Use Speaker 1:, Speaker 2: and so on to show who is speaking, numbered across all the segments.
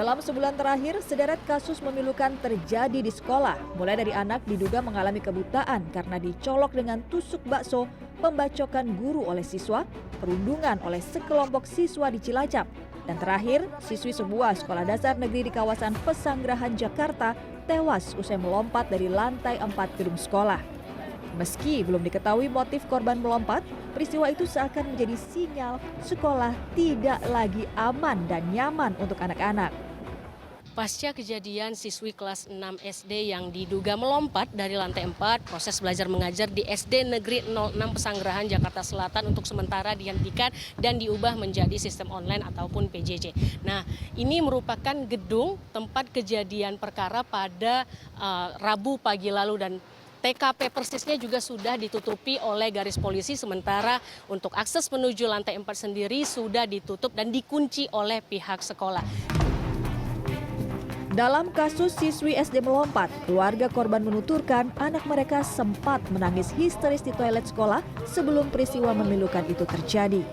Speaker 1: Dalam sebulan terakhir, sederet kasus memilukan terjadi di sekolah. Mulai dari anak diduga mengalami kebutaan karena dicolok dengan tusuk bakso, pembacokan guru oleh siswa, perundungan oleh sekelompok siswa di Cilacap. Dan terakhir, siswi sebuah sekolah dasar negeri di kawasan Pesanggerahan, Jakarta, tewas usai melompat dari lantai 4 gedung sekolah. Meski belum diketahui motif korban melompat, peristiwa itu seakan menjadi sinyal sekolah tidak lagi aman dan nyaman untuk anak-anak.
Speaker 2: Pasca kejadian siswi kelas 6 SD yang diduga melompat dari lantai 4, proses belajar mengajar di SD Negeri 06 Pesanggerahan, Jakarta Selatan untuk sementara dihentikan dan diubah menjadi sistem online ataupun PJJ. Nah, ini merupakan gedung tempat kejadian perkara pada Rabu pagi lalu dan TKP persisnya juga sudah ditutupi oleh garis polisi, sementara untuk akses menuju lantai 4 sendiri sudah ditutup dan dikunci oleh pihak sekolah.
Speaker 1: Dalam kasus siswi SD melompat, keluarga korban menuturkan anak mereka sempat menangis histeris di toilet sekolah sebelum peristiwa memilukan itu terjadi.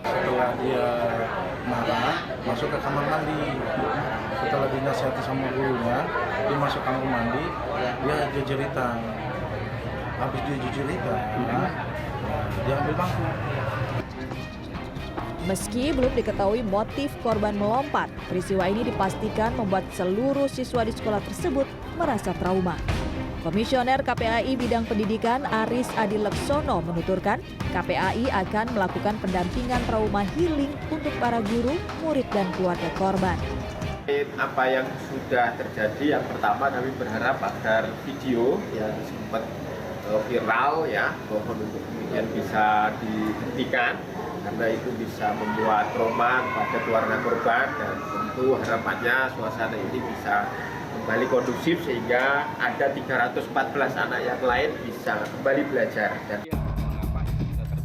Speaker 3: Setelah dia marah, masuk ke kamar mandi. Setelah dinasihati sama gurunya, dia masuk kamar mandi, dia cerita. Habis dia cerita, dia ambil bangku.
Speaker 1: Meski belum diketahui motif korban melompat, peristiwa ini dipastikan membuat seluruh siswa di sekolah tersebut merasa trauma. Komisioner KPAI Bidang Pendidikan Aris Adileksono menuturkan KPAI akan melakukan pendampingan trauma healing untuk para guru, murid, dan keluarga korban.
Speaker 4: Apa yang sudah terjadi, yang pertama kami berharap agar video yang sempat viral ya, mohon untuk kemudian bisa dihentikan karena itu bisa membuat trauma pada keluarga korban, dan tentu harapannya suasana ini bisa kembali kondusif sehingga ada 314 anak yang lain bisa kembali belajar.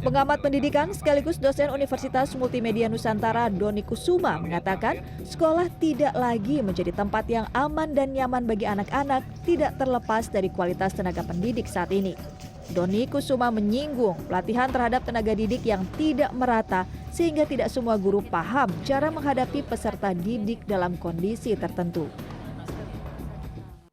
Speaker 1: Pengamat pendidikan sekaligus dosen Universitas Multimedia Nusantara Doni Kusuma mengatakan sekolah tidak lagi menjadi tempat yang aman dan nyaman bagi anak-anak, tidak terlepas dari kualitas tenaga pendidik saat ini. Doni Kusuma menyinggung pelatihan terhadap tenaga didik yang tidak merata sehingga tidak semua guru paham cara menghadapi peserta didik dalam kondisi tertentu.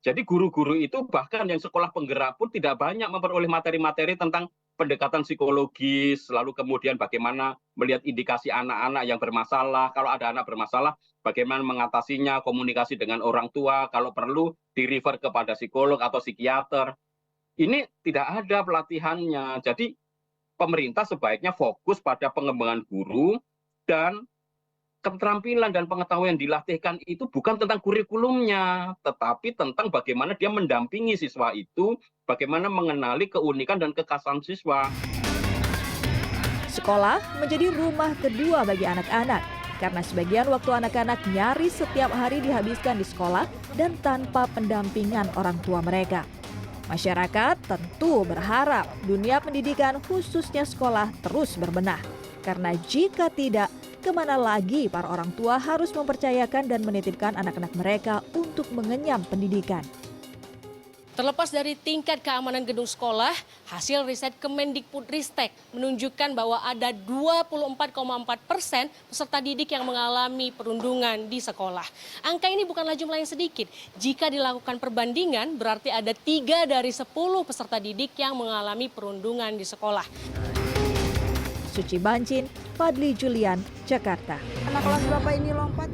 Speaker 5: Jadi guru-guru itu bahkan yang sekolah penggerak pun tidak banyak memperoleh materi-materi tentang pendekatan psikologis, lalu kemudian bagaimana melihat indikasi anak-anak yang bermasalah, kalau ada anak bermasalah, bagaimana mengatasinya, komunikasi dengan orang tua, kalau perlu di-refer kepada psikolog atau psikiater. Ini tidak ada pelatihannya, jadi pemerintah sebaiknya fokus pada pengembangan guru dan keterampilan dan pengetahuan yang dilatihkan itu bukan tentang kurikulumnya, tetapi tentang bagaimana dia mendampingi siswa itu, bagaimana mengenali keunikan dan kekhasan siswa.
Speaker 1: Sekolah menjadi rumah kedua bagi anak-anak, karena sebagian waktu anak-anak nyaris setiap hari dihabiskan di sekolah dan tanpa pendampingan orang tua mereka. Masyarakat tentu berharap dunia pendidikan khususnya sekolah terus berbenah. Karena jika tidak, kemana lagi para orang tua harus mempercayakan dan menitipkan anak-anak mereka untuk mengenyam pendidikan.
Speaker 2: Terlepas dari tingkat keamanan gedung sekolah, hasil riset Kemendikbudristek menunjukkan bahwa ada 24,4% peserta didik yang mengalami perundungan di sekolah. Angka ini bukanlah jumlah yang sedikit. Jika dilakukan perbandingan, berarti ada 3 dari 10 peserta didik yang mengalami perundungan di sekolah.
Speaker 1: Suci Bancin, Fadli Julian, Jakarta.
Speaker 6: Anak kelas berapa ini lompat?